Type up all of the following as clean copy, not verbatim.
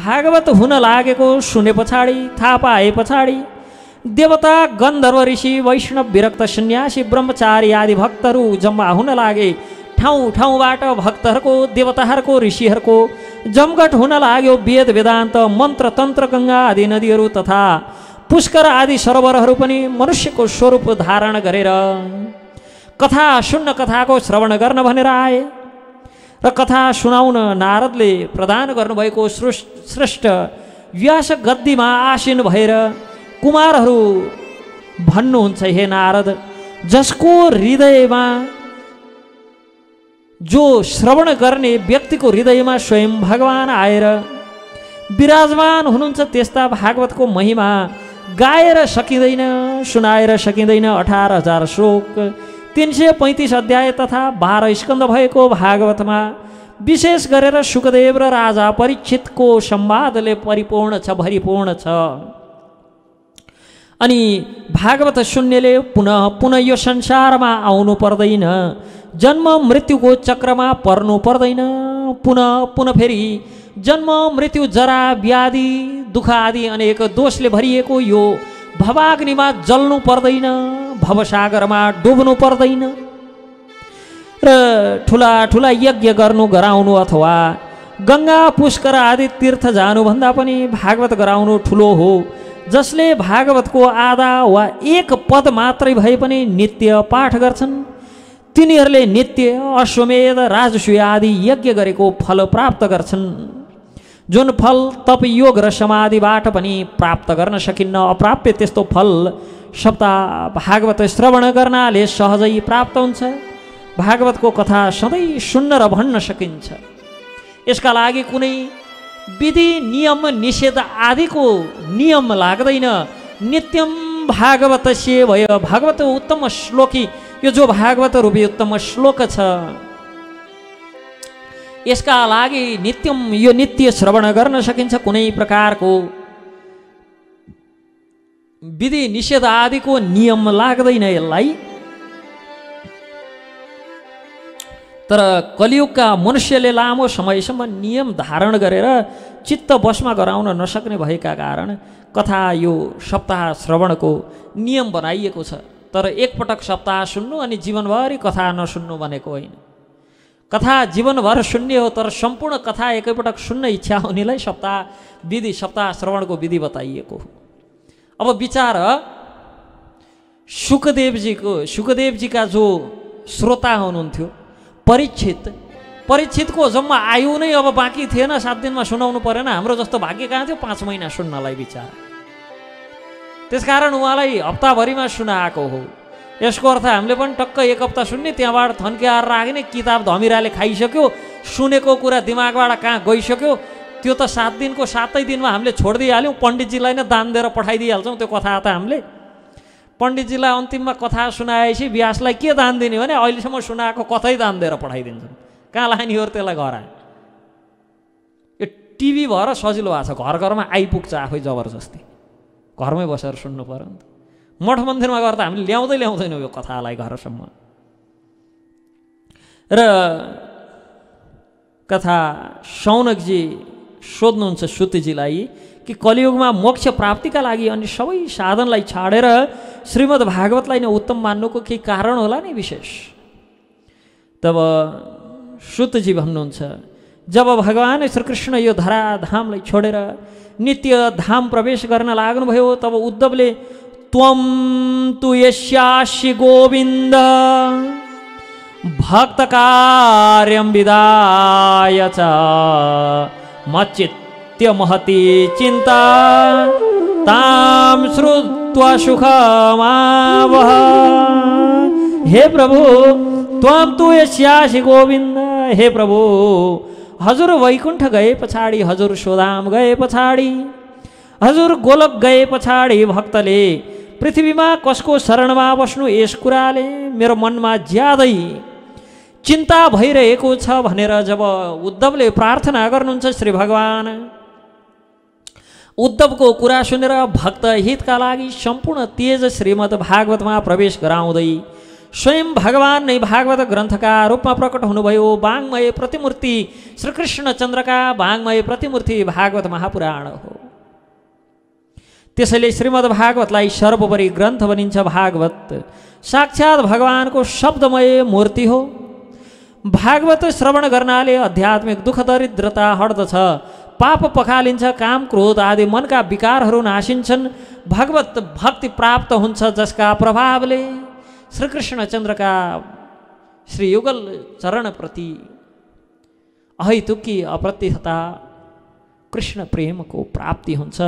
भागवत हुन लागेको सुने पछाडि थाहा पाए पछाडि देवता गन्धर्व ऋषि वैष्णव विरक्त सन्यासी ब्रह्मचारी आदि भक्तहरू जम्मा हुन लागे। ठाउँ ठाउँबाट भक्तहरूको देवताहरूको ऋषिहरूको जमघट हुन लाग्यो। वेद वेदान्त मन्त्र तन्त्र गङ्गा आदि नदीहरू तथा पुष्कर आदि सरोवरहरू पनि मनुष्यको स्वरूप धारण गरेर कथा सुन्न कथाको श्रवण गर्न भनेर आए। र कथा सुनाउन नारदले प्रदान गर्नुभएको श्रेष्ठ व्यास गद्दीमा आसीन भएर कुमारहरू भन्नुहुन्छ, हे नारद, जसको हृदयमा जो श्रवण गर्ने व्यक्तिको हृदयमा स्वयं भगवान आएर विराजमान हुनुहुन्छ त्यस्ता भागवतको महिमा गाएर सकिँदैन, सुनाएर सकिँदैन। 18,000 श्लोक 335 अध्याय तथा 12 स्कन्द भएको भागवतमा विशेष गरेर सुखदेव र राजा परीक्षितको संवादले परिपूर्ण छ, भरिपूर्ण छ। अनि भागवत सुन्नेले पुनः पुनः यो संसारमा आउनु पर्दैन, जन्म मृत्युको चक्रमा पर्नु पर्दैन। पुनः पुनः फेरि जन्म मृत्यु जरा व्याधि दुःख आदि अनेक दोषले भरिएको यो भवाग्निमा जल्नु पर्दैन, भवसागरमा डुब्नु पर्दैन। र ठुला ठुला यज्ञ गर्नु गराउनु अथवा गङ्गा पुष्कर आदि तीर्थ जानुभन्दा पनि भागवत गराउनु ठुलो हो। जसले भागवतको आधा वा एक पद मात्रै भए पनि नित्य पाठ गर्छन् तिनीहरूले नित्य अश्वमेध राजसूय आदि यज्ञ गरेको फल प्राप्त गर्छन्, जुन फल तप योग र समाधिबाट पनि प्राप्त गर्न सकिन्न। अप्राप्य त्यस्तो फल सप्ताह भागवत श्रवण गर्नाले सहजै प्राप्त हुन्छ। भागवतको कथा सधैँ सुन्न र भन्न सकिन्छ। यसका लागि कुनै विधि नियम निषेध आदिको नियम लाग्दैन। नित्यम भागवतस्य भयो, भागवत उत्तम श्लोकी, यो जो भागवत रूपी उत्तम श्लोक छ यसका लागि नित्यम यो नित्य श्रवण गर्न सकिन्छ। कुनै प्रकारको विधि निषेध आदिको नियम लाग्दैन यसलाई। तर कलियुगका मनुष्यले लामो समयसम्म नियम धारण गरेर चित्त बसमा गराउन नसक्ने भएका कारण कथा यो सप्ताह श्रवणको नियम बनाइएको छ। तर एकपटक सप्ताह सुन्नु अनि जीवनभरि कथा नसुन्नु भनेको होइन। कथा जीवनभर सुन्ने हो, तर सम्पूर्ण कथा एकैपटक सुन्न इच्छा हुनेलाई सप्ताह सप्ताह श्रवणको विधि बताइएको हो। अब विचार सुखदेवजीका जो श्रोता हुनुहुन्थ्यो परीक्षितको जम्मा आयु नै अब बाँकी थिएन, 7 दिनमा सुनाउनु परेन। हाम्रो जस्तो भाग्य कहाँ थियो 5 महिना सुन्नलाई विचार। त्यसकारण उहाँलाई हप्ताभरिमा सुनाएको हो। यसको अर्थ हामीले पनि टक्क 1 हप्ता सुन्ने, त्यहाँबाट थन्क्याएर राख्ने, किताब धमिराले खाइसक्यो, सुनेको कुरा दिमागबाट कहाँ गइसक्यो, त्यो त 7 दिनको 7 दिनमा हामीले छोडिदिइहाल्यौँ। पण्डितजीलाई नै दान दिएर पठाइदिइहाल्छौँ त्यो कथा। त हामीले पण्डितजीलाई अन्तिममा कथा सुनाएपछि व्यासलाई के दान दिने भने अहिलेसम्म सुनाएको कथै दान दिएर पठाइदिन्छौँ। कहाँ लाने हो त्यसलाई घर आयो। यो टिभी भएर सजिलो भएको छ, घर घरमा आइपुग्छ आफै जबरजस्ती, घरमै बसेर सुन्नु पर्यो नि त। मठ मन्दिरमा गएर त हामीले ल्याउँदैनौँ यो कथालाई घरसम्म। र कथा शौनकजी सोध्नुहुन्छ सुतजीलाई कि कलियुगमा मोक्ष प्राप्तिका लागि अनि सबै साधनलाई छाडेर श्रीमद् भागवतलाई नै उत्तम मान्नुको केही कारण होला नि विशेष। तब सुतजी भन्नुहुन्छ, जब भगवान श्रीकृष्ण यो धराधामलाई छोडेर नित्य धाम प्रवेश गर्न लाग्नुभयो तब उद्धवले त्वं तु यस्यासि गोविन्द भक्त कार्यं विदाय च मच्चित्य महती चिन्ता ताम श्रुत्वा सुखमावह। हे प्रभु त्वं तु यस्यासि गोविन्द, हे प्रभु हजुर वैकुण्ठ गए पछाडि, हजुर सोधाम गए पछाडि, हजुर गोलक गए पछाडि भक्तले पृथ्वीमा कसको शरणमा बस्नु यस कुराले मेरो मनमा ज्यादै चिन्ता भइरहेको छ भनेर जब उद्धवले प्रार्थना गर्नुहुन्छ श्री भगवान उद्धवको कुरा सुनेर भक्त हितका लागि सम्पूर्ण तेज श्रीमद् भागवतमा प्रवेश गराउँदै स्वयं भगवान नै भागवत ग्रन्थका रूपमा प्रकट हुनुभयो। वाङ्मय प्रतिमूर्ति श्रीकृष्णचन्द्रका वाङ्मय प्रतिमूर्ति भागवत महापुराण हो। त्यसैले श्रीमद् भागवतलाई सर्वोपरि ग्रन्थ भनिन्छ। भागवत साक्षात् भगवानको शब्दमय मूर्ति हो। भागवत श्रवण गर्नाले आध्यात्मिक दुःख दरिद्रता हट्दछ, पाप पखालिन्छ, काम क्रोध आदि मनका विकारहरू नासिन्छन्। भगवत भक्ति प्राप्त हुन्छ, जसका प्रभावले श्रीकृष्णचन्द्रका श्री युगल चरणप्रति अहैतुकी अप्रतिहता कृष्ण प्रेमको प्राप्ति हुन्छ।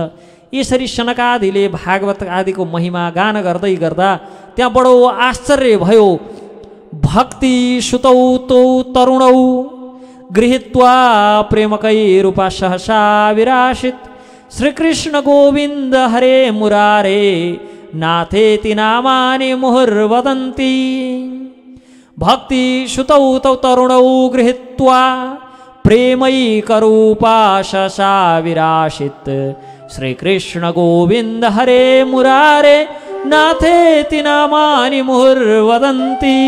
यसरी सनकादिले भागवत आदिको महिमा गान गर्दै गर्दा त्यहाँ बडो आश्चर्य भयो। भक्ति सुतौ तौ तरुणौ गृहीत्वा प्रेमकै रूपा सहसा विराशित श्रीकृष्ण गोविन्द हरे मुरारे नाथेति नामानि मुहुर्वदन्ति। भक्ति सुतौ तौ तरुणौ गृहीत्वा प्रेमैकरूपा सहसा विराशित श्रीकृष्ण गोविन्द हरे मुरारे नाथेति नामानि मुहुर्वदन्ति।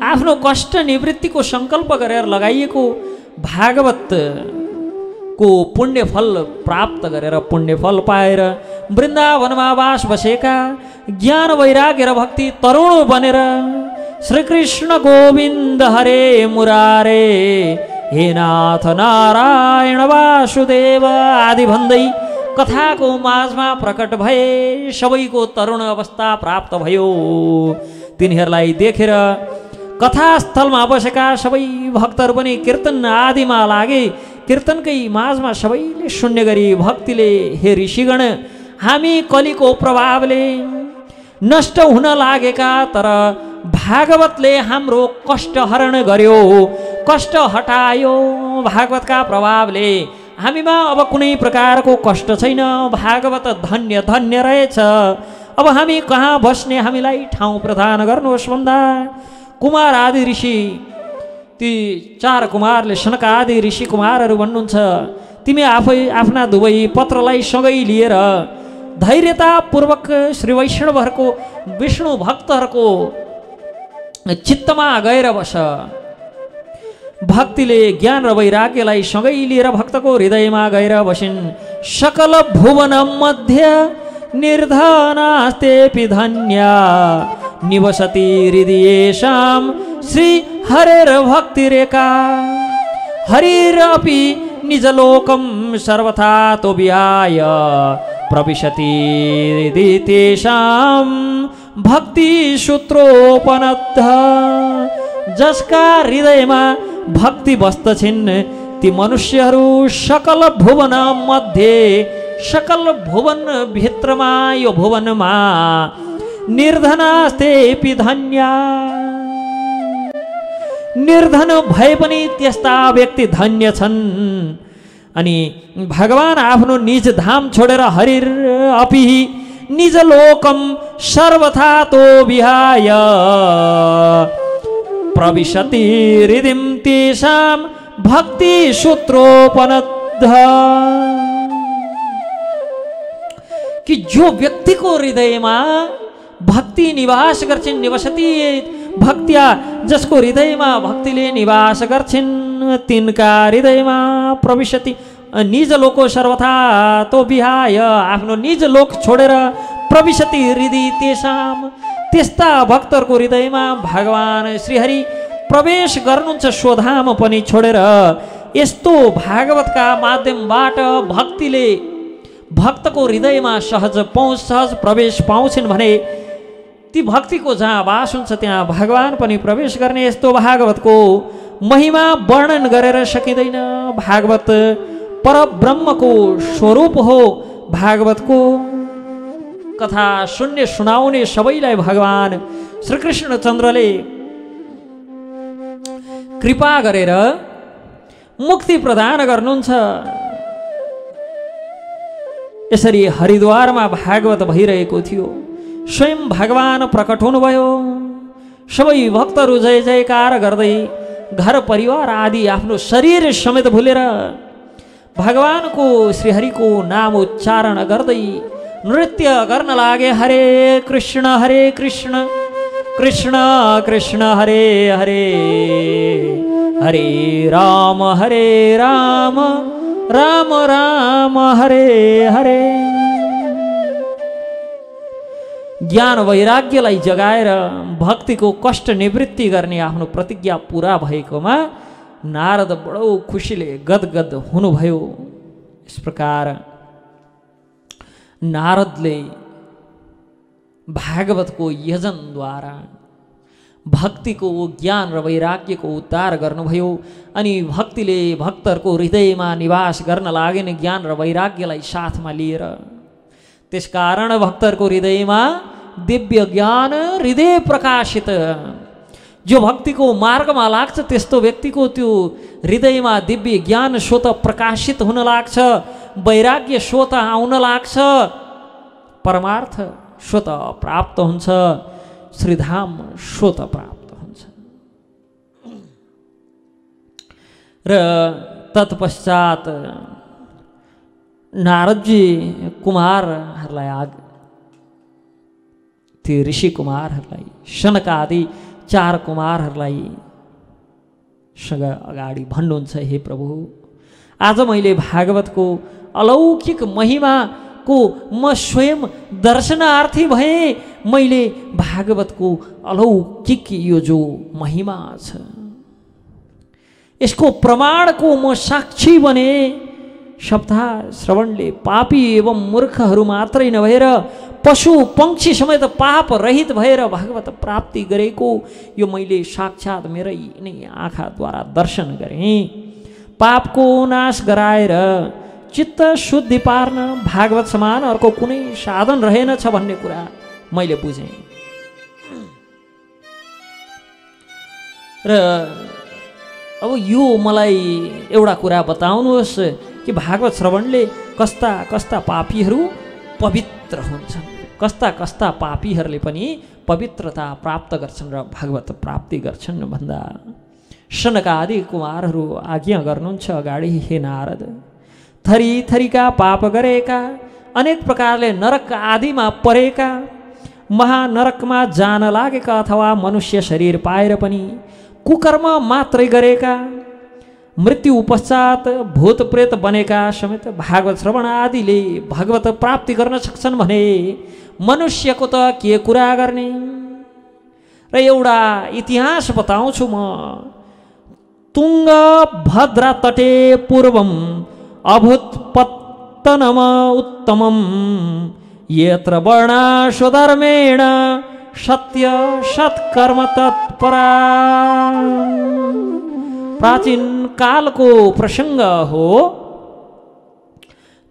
आफ्नो कष्ट निवृत्तिको सङ्कल्प गरेर लगाइएको भागवतको पुण्यफल प्राप्त गरेर पुण्यफल पाएर वृन्दावनमा वास बसेका ज्ञान वैराग्य र भक्ति तरुण बनेर श्रीकृष्ण गोविन्द हरे मुरारे हे नाथ नारायण वासुदेव आदि भन्दै कथाको माझमा प्रकट भए। सबैको तरुण अवस्था प्राप्त भयो। तिनीहरूलाई देखेर कथास्थलमा बसेका सबै भक्तहरू पनि कीर्तन आदिमा लागे। कीर्तनकै माझमा सबैले सुन्ने गरी भक्तिले, हे ऋषिगण, हामी कलिको प्रभावले नष्ट हुन लागेका, तर भागवतले हाम्रो कष्ट हरण गर्यो, कष्ट हटायो। भागवतका प्रभावले हामीमा अब कुनै प्रकारको कष्ट छैन। भागवत धन्य धन्य रहेछ। अब हामी कहाँ बस्ने, हामीलाई ठाउँ प्रदान गर्नुहोस् भन्दा कुमार आदि ऋषि, ती 4 कुमारले सनक आदि ऋषि कुमारहरू भन्नुहुन्छ, तिमी आफै आफ्ना दुवै पत्रलाई सँगै लिएर धैर्यतापूर्वक श्री वैष्णवहरूको विष्णु भक्तहरूको चित्तमा गएर बस। भक्तिले ज्ञान र वैराग्यलाई सँगै लिएर भक्तको हृदयमा गएर बसिन्। सकल भुवन मध्य निर्धनास्तेऽपि धन्या निवसति हृदयेषां श्री हरेर भक्तिरेका। हरिरपि निजलोकं सर्वथा तो विहाय प्रविशति हृदि तेषां भक्ति सूत्रोपनद्ध। जसका हृदयमा भक्ति बस्दछिन् ती मनुष्यहरू सकल भुवन मध्ये, सकल भुवन भित्रमा, यो भुवनमा निर्धनास्तेऽपि धन्या। निर्धन भए पनि त्यस्ता व्यक्ति धन्य छन्। अनि भगवान आफ्नो निज धाम छोडेर हरिर अपि निज लोकम सर्वथा तो विहाय प्रविशति हृदिं तेषां भक्ति सूत्रोपनद्ध। कि जो व्यक्तिको हृदयमा भक्ति निवास गर्छिन्, निवसति भक्त्या, जसको हृदयमा भक्तिले निवास गर्छिन् तिनका हृदयमा प्रविशति निज लोको सर्वथा तो विहाय, आफ्नो निज लोक छोडेर प्रविशति हृदि तेषां, त्यस्ता भक्तहरूको हृदयमा भगवान श्रीहरि प्रवेश गर्नुहुन्छ स्वधाम पनि छोडेर। यस्तो भागवतका माध्यमबाट भक्तिले भक्तको हृदयमा सहज प्रवेश पाउँछन् भने ती भक्तिको जहाँ वास हुन्छ त्यहाँ भगवान पनि प्रवेश गर्ने। यस्तो भागवतको महिमा वर्णन गरेर सकिँदैन। भागवत परब्रह्मको स्वरूप हो। भागवतको कथा सुन्ने सुनाउने सबैलाई भगवान श्रीकृष्णचन्द्रले कृपा गरेर मुक्ति प्रदान गर्नुहुन्छ। यसरी हरिद्वारमा भागवत भइरहेको थियो। स्वयं भगवान प्रकट हुनुभयो। सबै भक्तहरू जय जयकार गर्दै घर परिवार आदि आफ्नो शरीर समेत भुलेर भगवानको श्रीहरिको नाम उच्चारण गर्दै नृत्य गर्न लागे। हरे कृष्ण कृष्ण कृष्ण हरे हरे, हरे राम राम राम हरे हरे। ज्ञान वैराग्यलाई जगाएर भक्तिको कष्ट निवृत्ति गर्ने आफ्नो प्रतिज्ञा पूरा भएकोमा नारद बडो खुसीले गदगद हुनुभयो। इस प्रकार नारदले भागवतको यजनद्वारा भक्तिको ज्ञान र वैराग्यको उद्धार गर्नुभयो। अनि भक्तिले भक्तहरूको हृदयमा निवास गर्न लागेन ज्ञान र वैराग्यलाई साथमा लिएर। त्यसकारण भक्तहरूको हृदयमा दिव्य ज्ञान हृदय प्रकाशित, जो भक्तिको मार्गमा लाग्छ त्यस्तो व्यक्तिको त्यो हृदयमा दिव्य ज्ञान स्वत प्रकाशित हुन लाग्छ, वैराग्य स्वत आउन लाग्छ, परमार्थ स्वत प्राप्त हुन्छ, श्रीधाम स्वत प्राप्त हुन्छ। र तत्पश्चात नारदजी कुमारहरूलाई ती ऋषि कुमारहरूलाई शनक आदि 4 कुमारहरूलाई सँग अगाडि भन्नुहुन्छ, हे प्रभु, आज मैले भागवतको अलौकिक महिमाको म स्वयं दर्शनार्थी भएँ। मैले भागवतको अलौकिक यो जो महिमा छ यसको प्रमाणको म साक्षी बने। सप्ताह श्रवणले पापी एवं मूर्खहरू मात्रै नभएर पशु पंक्षी समेत पाप रहित भएर भागवत प्राप्ति गरेको यो मैले साक्षात् मेरै नै आँखाद्वारा दर्शन गरेँ। पापको नाश गराएर चित्त शुद्धि पार्न भागवत समान अर्को कुनै साधन रहेनछ भन्ने कुरा मैले बुझेँ। र अब यो मलाई एउटा कुरा बताउनुहोस् कि भागवत श्रवणले कस्ता कस्ता पापीहरू पवित्र हुन्छन्, कस्ता कस्ता पापीहरूले पनि पवित्रता प्राप्त गर्छन् र भागवत प्राप्ति गर्छन् भन्दा शनक आदि कुमारहरू आज्ञा गर्नुहुन्छ अगाडि, हे नारद, थरी थरीका पाप गरेका, अनेक प्रकारले नरक आदिमा परेका, महानरकमा जान लागेका अथवा मनुष्य शरीर पाएर पनि कुकर्म मात्रै गरेका, मृत्यु पश्चात भूत प्रेत बनेका समेत भागवत श्रवण आदिले भागवत प्राप्ति गर्न सक्छन् भने मनुष्यको त के कुरा गर्ने। र एउटा इतिहास बताउँछु म। तुङ्गभद्रा तटे पूर्वम अभूत्पत्तनम उत्तमम यत्र वर्णा स्वधर्मेण सत्य सत्कर्म तत्परा। प्राचीन कालको प्रसङ्ग हो।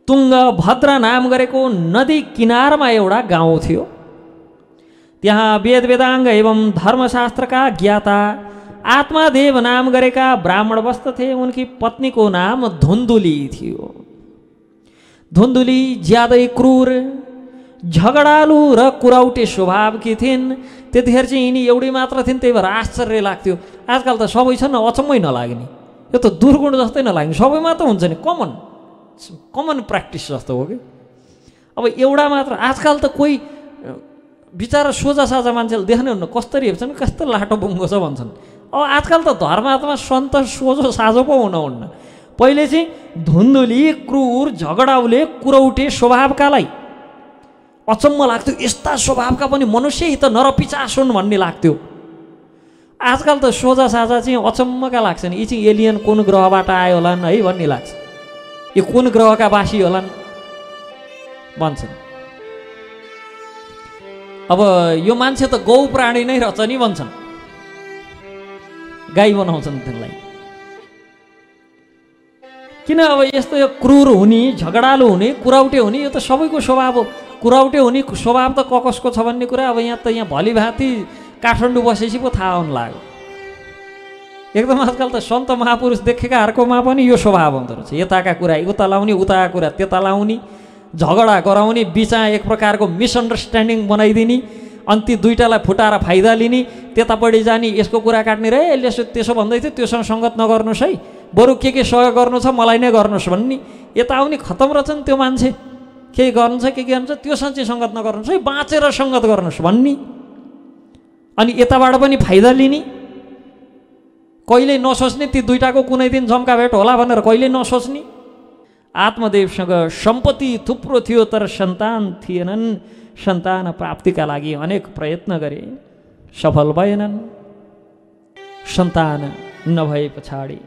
तुङ्गभद्रा नाम गरेको नदी किनारमा एउटा गाउँ थियो। त्यहाँ वेद वेदाङ्ग एवं धर्मशास्त्रका ज्ञाता आत्मादेव नाम गरेका ब्राह्मण बस्दथे। उनकी पत्नीको नाम धुन्धुली थियो। धुन्धुली ज्यादै क्रूर, झगडालु र कुराउटे स्वभावकी थिइन्। त्यतिखेर चाहिँ यिनी एउटै मात्र थिइन्, त्यही भएर आश्चर्य लाग्थ्यो। आजकल त सबै छन्, अचम्मै नलाग्ने, यो त दुर्गुण जस्तै नलाग्ने, सबैमा त हुन्छ नि, कमन प्र्याक्टिस जस्तो हो कि। अब एउटा मात्र, आजकल त कोही बिचारा सोझा साझा मान्छेले देख्ने हुन्न, कस्तरी हेर्छन्, कस्तो लाटो बुङ्गो छ भन्छन्। अब आजकल त धर्मात्मा सन्त सोझो साझो पो हुनुहुन्न। पहिले चाहिँ धुन्धुली क्रूर झगडाउले कुरौटे स्वभावकालाई अचम्म लाग्थ्यो, यस्ता स्वभावका पनि मनुष्य त नरपिचास हुन् भन्ने लाग्थ्यो। आजकल त सोझा साझा चाहिँ अचम्मका लाग्छन्, यी चाहिँ एलियन कुन ग्रहबाट आयो होलान् है भन्ने लाग्छ, यो कुन ग्रहका वासी होलान् भन्छन्। अब यो मान्छे त गौ प्राणी नै रहेछ नि भन्छन्, गाई बनाउँछन् त्यसलाई। किन अब यस्तो यो क्रूर हुने, झगडालु हुने, कुराउटे हुने, यो त सबैको स्वभाव हो। कुराउटे हुने स्वभाव त कसको छ भन्ने कुरा अब यहाँ त यहाँ भलिभाती काठमाडौँ बसेपछि पो थाहा हुन लाग्यो। एकदम आजकल त सन्त महापुरुष देखेकाहरूकोमा पनि यो स्वभाव हुँदो रहेछ। यताका कुरा उता लाउने, उताका कुरा त्यता लाउने, झगडा गराउने, बिचमा एक प्रकारको मिसअन्डरस्ट्यान्डिङ बनाइदिने, अनि ती दुईटालाई फुटाएर फाइदा लिने, त्यतापट्टि जाने, यसको कुरा काट्ने, रे यसले त्यसो भन्दै थियो, त्योसँग सङ्गत नगर्नुहोस् है, बरु के सहयोग गर्नु छ मलाई नै गर्नुहोस् भन्ने, यता आउने खतम रहेछन् त्यो मान्छे। केही गर्नु छ के गर्नु छ त्योसँग चाहिँ सङ्गत नगर्नुहोस् है, बाँचेर सङ्गत गर्नुहोस् भन्ने। अनि यताबाट पनि फाइदा लिने, कहिल्यै नसोच्ने ती दुईटाको कुनै दिन जम्का भेट होला भनेर कहिल्यै नसोच्ने। आत्मदेवसँग सम्पत्ति थुप्रो थियो तर सन्तान थिएनन्। सन्तान प्राप्तिका लागि अनेक प्रयत्न गरे, सफल भएनन्। सन्तान नभए पछाडि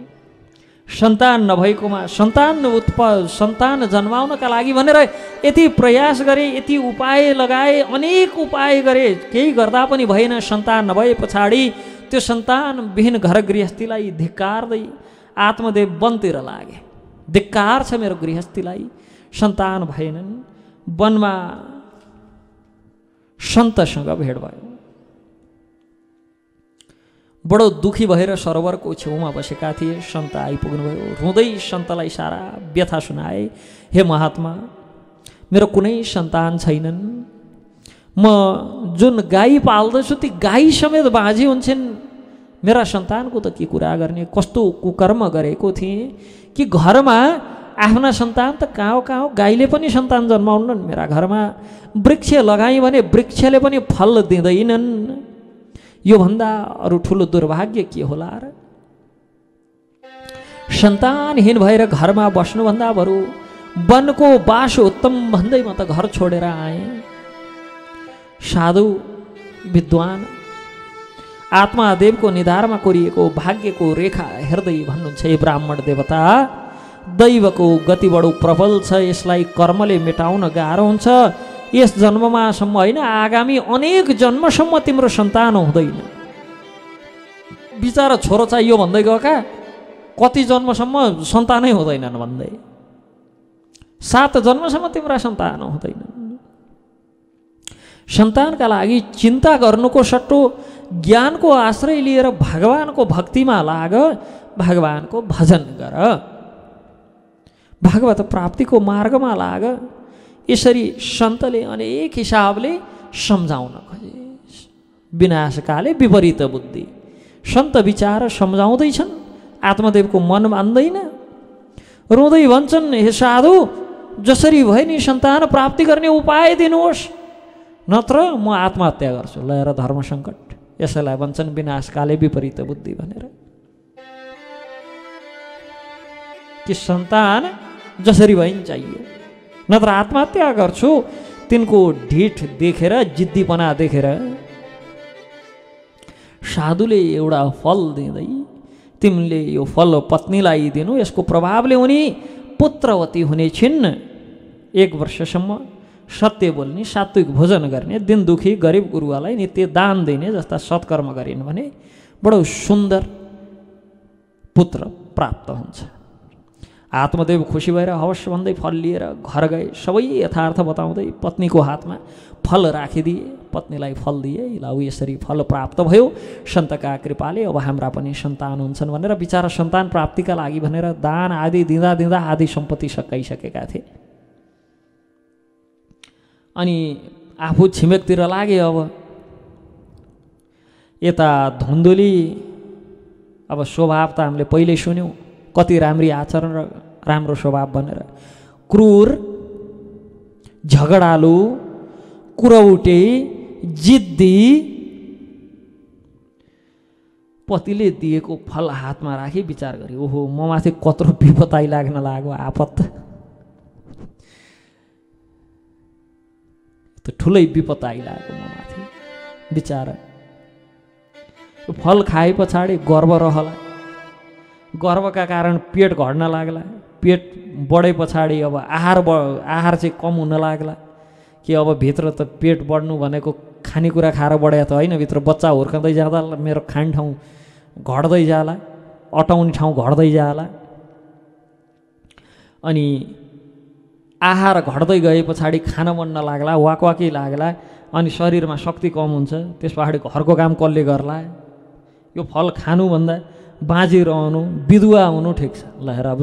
सन्तान नभएकोमा सन्तान जन्माउनका लागि भनेर यति प्रयास गरे, यति उपाय लगाए, अनेक उपाय गरे, केही गर्दा पनि भएन। सन्तान नभए पछाडि त्यो सन्तानविहीन घर गृहस्थीलाई धिक्कार्दै आत्मदेव वनतिर लागे। धिक्कार छ मेरो गृहस्थीलाई, सन्तान भएनन्। वनमा सन्तसँग भेट भयो। बडो दुखी भएर सरोवरको छेउमा बसेका थिए। सन्त आइपुग्नुभयो। रुँदै सन्तलाई सारा व्यथा सुनाए। हे महात्मा, मेरो कुनै सन्तान छैनन्। म जुन गाई पाल्दछु ती गाई समेत बाँझी हुन्छन्। मेरा सन्तानको त के कुरा गर्ने, कस्तो कुकर्म गरेको थिएँ कि घरमा आफ्ना सन्तान त कहाँ कहाँ गाईले पनि सन्तान जन्माउनन्। मेरा घरमा वृक्ष लगाएँ भने वृक्षले पनि फल दिँदैनन्। योभन्दा अरू ठुलो दुर्भाग्य के होला र? सन्तानहीन भएर घरमा बस्नुभन्दा बरु वनको बास उत्तम भन्दै म त घर छोडेर आएँ। साधु विद्वान आत्मादेवको निधारमा कोरिएको भाग्यको रेखा हेर्दै भन्नुहुन्छ, हे ब्राह्मण देवता, दैवको गति बडो प्रबल छ। यसलाई कर्मले मेटाउन गाह्रो हुन्छ। यस जन्ममासम्म होइन, आगामी अनेक जन्मसम्म तिम्रो सन्तान हुँदैन। बिचारा छोरो चाहियो भन्दै गएका कति जन्मसम्म सन्तानै हुँदैनन् भन्दै, 7 जन्मसम्म तिम्रा सन्तान हुँदैनन्। सन्तानका लागि चिन्ता गर्नुको सट्टो ज्ञानको आश्रय लिएर भगवानको भक्तिमा लाग, भगवानको भजन गर, भगवत प्राप्तिको मार्गमा लाग। यसरी सन्तले अनेक हिसाबले सम्झाउन खोजे। विनाशकाले विपरीत बुद्धि। सन्त विचार सम्झाउँदैछन्, आत्मदेवको मन मान्दैन। रुँदै भन्छन्, हे साधु, जसरी भए नि सन्तान प्राप्ति गर्ने उपाय दिनुहोस्, नत्र म आत्महत्या गर्छु। ल हेर धर्म सङ्कट, यसैलाई भन्छन् विनाशकाले विपरीत बुद्धि भनेर। कि सन्तान जसरी भए नि चाहियो, नत्र आत्महत्या गर्छु। तिनको ढिठ देखेर, जिद्दीपना देखेर साधुले एउटा फल दिँदै, तिमीले यो फल पत्नीलाई दिनु, यसको प्रभावले उनी पुत्रवती हुने छिन्। 1 वर्षसम्म सत्य बोल्ने, सात्विक भोजन गर्ने, दिन दुखी गरिब गुरुवालाई नित्य दान दिने जस्ता सत्कर्म गरिन् भने बडो सुन्दर पुत्र प्राप्त हुन्छ। आत्मदेव खुसी भएर हवस् भन्दै फल लिएर घर गए। सबै यथार्थ बताउँदै पत्नीको हातमा फल राखिदिए, पत्नीलाई फल दिए। ल यसरी फल प्राप्त भयो सन्तका कृपाले, अब हाम्रा पनि सन्तान हुन्छन् भनेर बिचारा सन्तान प्राप्तिका लागि भनेर दान आदि दिँदा दिँदा आदि सम्पत्ति सकाइसकेका थिए। अनि आफू छिमेकतिर लागे। अब यता धुन्दुली, अब स्वभाव त हामीले पहिल्यै सुन्यौँ, कति राम्री आचरण र राम्रो स्वभाव भनेर। क्रूर, झगडालु, कुरौटे, जिद्दी, पतिले दिएको फल हातमा राखी विचार गरे, ओहो म माथि कत्रो विपद आइलाग्न लाग्यो, आपत त ठुलै विपद आइलाग्यो म माथि। विचार फल खाए पछाडि गर्व रहला, गर्वका कारण पेट घट्न लाग्ला। पेट बढे पछाडि अब आहार चाहिँ कम हुन लाग्ला। कि अब भित्र त पेट बढ्नु भनेको खानेकुरा खाएर बढे त होइन, भित्र बच्चा हुर्काउँदै जाँदा मेरो खाने ठाउँ घट्दै जाला, अटाउने ठाउँ घट्दै जाला। अनि आहार घट्दै गए पछाडि खान मन नलाग्ला, वाकवाकी लाग्ला, अनि शरीरमा शक्ति कम हुन्छ। त्यस पछाडि घरको काम कसले गर्ला? यो फल खानुभन्दा बाँचिरहनु, विधुवा हुनु ठिक छ। ल हेर, अब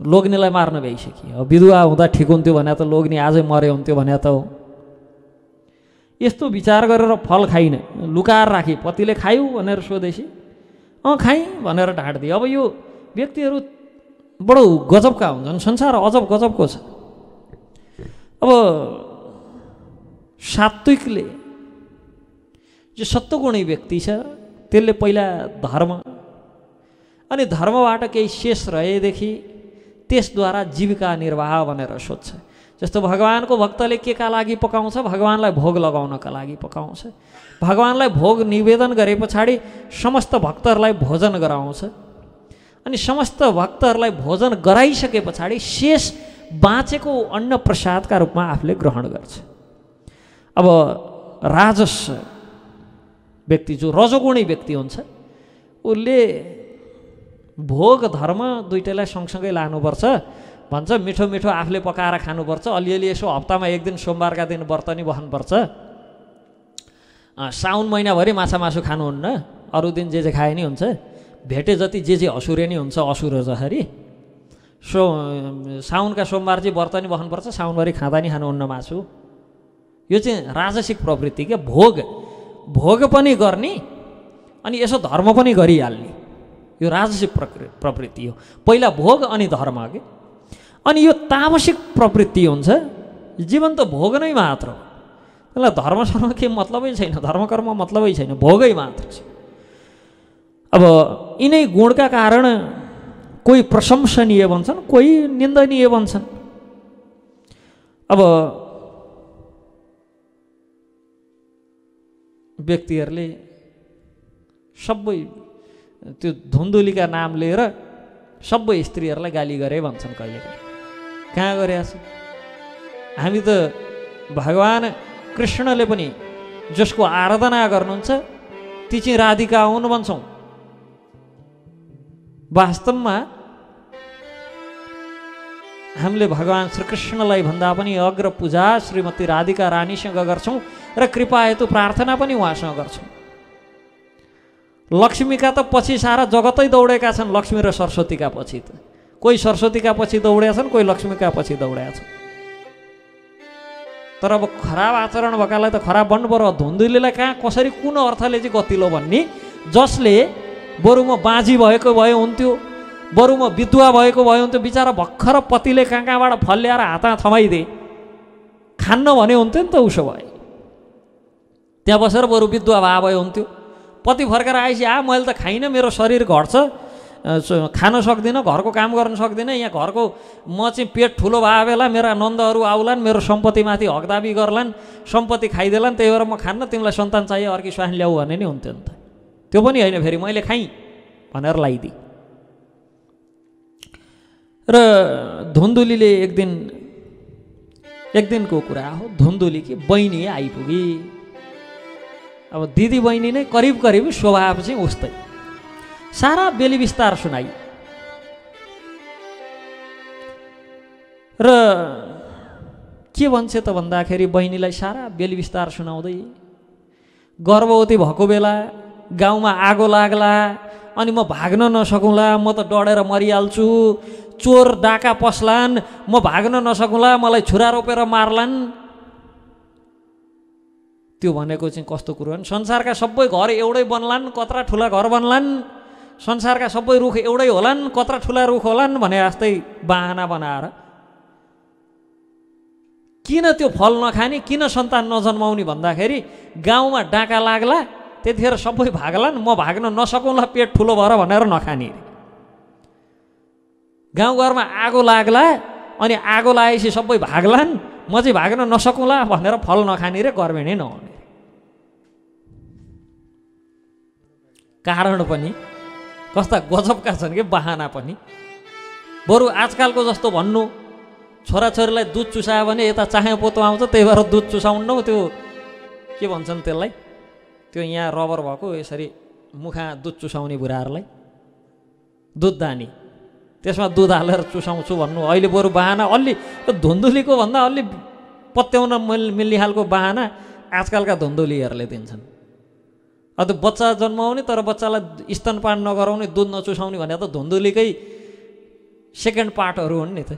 लोग्नेलाई मार्न भइसक्यो, अब विधुवा हुँदा ठिक हुन्थ्यो भने त लोग्ने आजै मरे हुन्थ्यो भने त हो। यस्तो विचार गरेर फल खाइन, लुकाएर राखी। पतिले खायौ भनेर सोधेपछि खाएँ भनेर ढाँट दिए। अब यो व्यक्तिहरू बडो गजबका हुन्छन्। संसार अजब गजबको छ। अब सात्विकले जो सत्वगुणी व्यक्ति छ त्यसले पहिला धर्म अनि धर्मबाट केही शेष रहेदेखि त्यसद्वारा जीविका निर्वाह भनेर सोध्छ। जस्तो भगवानको भक्तले के का लागि पकाउँछ? भगवानलाई भोग लगाउनका लागि पकाउँछ। भगवानलाई भोग निवेदन गरे पछाडि समस्त भक्तहरूलाई भोजन गराउँछ अनि समस्त भक्तहरूलाई भोजन गराइसके पछाडि शेष बाँचेको अन्न प्रसादका रूपमा आफूले ग्रहण गर्छ। अब राजस व्यक्ति जो रजोगुणी व्यक्ति हुन्छ उसले भोग धर्म दुइटैलाई सँगसँगै लानुपर्छ भन्छ। मिठो मिठो आफूले पकाएर खानुपर्छ। अलिअलि यसो हप्तामा एक दिन सोमबारका दिन व्रत नि बस्नुपर्छ। साउन महिनाभरि माछा मासु खानुहुन्न, अरू दिन जे खाए नि हुन्छ। भेटे जति जे असुरे नि हुन्छ असुर जसरी। साउनका सोमबार चाहिँ व्रत नि बस्नुपर्छ, साउनभरि खाँदा नि खानुहुन्न मासु। यो चाहिँ राजसिक प्रवृत्ति के। भोग पनि गर्ने अनि यसो धर्म पनि गरिहाल्ने, यो राजसिक प्रवृत्ति हो। पहिला भोग अनि धर्म के। अनि यो तामसिक प्रवृत्ति हुन्छ, जीवन त भोग नै मात्र हो, त्यसलाई धर्मसँग के मतलबै छैन, धर्मकर्म मतलबै छैन, भोगै मात्र छ। अब यिनै गुणका कारण कोही प्रशंसनीय भन्छन्, कोही निन्दनीय भन्छन्। अब व्यक्तिहरूले सबै त्यो धुन्दुलीका नाम लिएर सबै स्त्रीहरूलाई गाली गरे भन्छन् कहिलेकाहीँ। कहाँ गरेछ? हामी त भगवान कृष्णले पनि जसको आराधना गर्नुहुन्छ ती चाहिँ राधिका हुन् भन्छौँ। वास्तवमा हामीले भगवान श्रीकृष्णलाई भन्दा पनि अग्र पूजा श्रीमती राधिका रानीसँग गर्छौँ र कृपा हेतु प्रार्थना पनि उहाँसँग गर्छौँ। लक्ष्मीका त पछि सारा जगतै दौडेका छन्, लक्ष्मी र सरस्वतीका पछि त। कोही सरस्वतीका पछि दौडेका छन्, कोही लक्ष्मीका पछि दौडेका छन्। तर अब खराब आचरण भएकालाई त खराब भन्नु पर्यो। धुन्दुलीलाई कहाँ कसरी कुन अर्थले चाहिँ गतिलो भन्ने, जसले बरु म बाँझी भएको भए हुन्थ्यो, बरु म विधवा भएको भए हुन्थ्यो, बिचरा भर्खर पतिले कहाँबाट फल ल्याएर हातमा थमाइदिए खान्न भने हुन्थ्यो नि त। उसो भए त्यहाँ बसेर बरु विधवा भए हुन्थ्यो। पति फर्केर आएपछि मैले त खाइनँ, मेरो शरीर घट्छ, खान सक्दिनँ, घरको काम गर्न सक्दिनँ, यहाँ घरको म चाहिँ पेट ठुलो भए बेला मेरा नन्दहरू आउलान्, मेरो सम्पत्तिमाथि हकदाबी गर्लान्, सम्पत्ति खाइदेलान्, त्यही भएर म खान्न, तिमीलाई सन्तान चाहियो अर्की स्वाइन ल्याऊ भन्ने नि हुन्थ्यो नि त। त्यो पनि होइन, फेरि मैले खाएँ भनेर लगाइदिएँ। र धुन्दुलीले एक दिनको कुरा हो, धुन्दुली कि बहिनी आइपुगी। अब दिदी बहिनी नै करिब स्वभाव चाहिँ उस्तै। सारा बेली विस्तार सुनाई र के भन्छ त भन्दाखेरि बहिनीलाई सारा बेली विस्तार सुनाउँदै गर्भवती भएको बेला गाउँमा आगो लाग्ला अनि म भाग्न नसकुँला, म त डढेर मरिहाल्छु, चोर डाका पस्लान्, म भाग्न नसकुँला, मलाई छुरा रोपेर मार्लान्। त्यो भनेको चाहिँ कस्तो कुरो हो? संसारका सबै घर एउटै बन्लान्, कत्रा ठुला घर बन्लान्, संसारका सबै रुख एउटै होलान्, कत्रा ठुला रुख होलान् भने जस्तै बाहना बनाएर किन त्यो फल नखाने, किन सन्तान नजन्माउने भन्दाखेरि गाउँमा डाका लाग्ला, त्यतिखेर सबै भाग्लान्, म भाग्न नसकौँला पेट ठुलो भएर भनेर नखाने। गाउँघरमा आगो लाग्ला अनि आगो लागेपछि सबै भाग्लान्, म चाहिँ भाग्न नसकौँला भनेर फल नखाने रे, गर्मेनै नहुने। कारण पनि कस्ता गजबका छन् कि बहाना पनि। बरु आजकलको जस्तो भन्नु छोराछोरीलाई दुध चुसायो भने यता चाहे पोतो आउँछ, त्यही भएर दुध चुसाउनु, त्यो के भन्छन् त्यसलाई, त्यो यहाँ रबर भएको यसरी मुखा दुध चुसाउने बुढाहरूलाई दुधदानी, त्यसमा दुध हालेर चुसाउँछु भन्नु। अहिले बरु बाहना अलि धुन्दुलीको भन्दा अलि पत्याउन मिल्ने खालको बाहना आजकलका धुन्दुलीहरूले दिन्छन्। अब त्यो बच्चा जन्माउने तर बच्चालाई स्तनपान नगराउने, दुध नचुसाउने भने त धुन्दुलीकै सेकेन्ड पार्टहरू हुन् नि त।